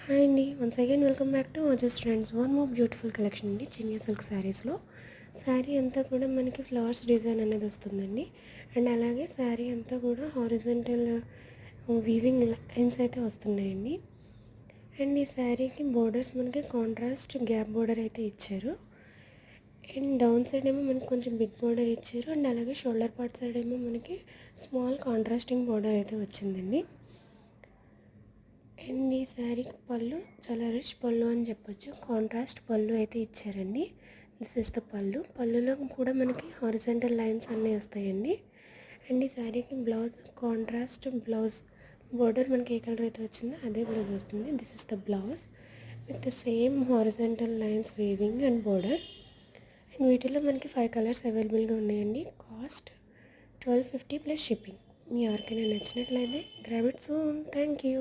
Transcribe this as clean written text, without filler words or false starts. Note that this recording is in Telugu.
హాయ్ అండి, once again welcome back to just friends. One more beautiful collection అండి చినియా సిల్క్ శారీస్లో. శారీ అంతా కూడా మనకి ఫ్లవర్స్ డిజైన్ అనేది వస్తుందండి. అండ్ అలాగే శారీ అంతా కూడా హారిజంటల్ వీవింగ్ లైన్స్ అయితే వస్తున్నాయండి. అండ్ ఈ శారీకి బోర్డర్స్ మనకి కాంట్రాస్ట్ గ్యాప్ బోర్డర్ అయితే ఇచ్చారు. అండ్ డౌన్ సైడ్ ఏమో మనకి కొంచెం బిగ్ బోర్డర్ ఇచ్చారు. అండ్ అలాగే షోల్డర్ పార్ట్ సైడ్ ఏమో మనకి స్మాల్ కాంట్రాస్టింగ్ బోర్డర్ అయితే వచ్చిందండి. అండ్ ఈ శారీకి పళ్ళు చాలా రిచ్ పళ్ళు అని చెప్పొచ్చు. కాంట్రాస్ట్ పళ్ళు అయితే ఇచ్చారండి. దిస్ ఇస్ ద పళ్ళు. పళ్ళులో కూడా మనకి హారిజంటల్ లైన్స్ అన్నీ వస్తాయండి. అండ్ ఈ శారీకి బ్లౌజ్ కాంట్రాస్ట్ బ్లౌజ్ బోర్డర్ మనకి ఏ కలర్ అయితే వచ్చిందో అదే బ్లౌజ్ వస్తుంది. This is the blouse with the same horizontal lines weaving and border. And వీటిలో మనకి 5 కలర్స్ అవైలబుల్గా ఉన్నాయండి. Cost 1250 plus shipping. మీ ఎవరికైనా నచ్చినట్లయితే grab it soon. Thank you.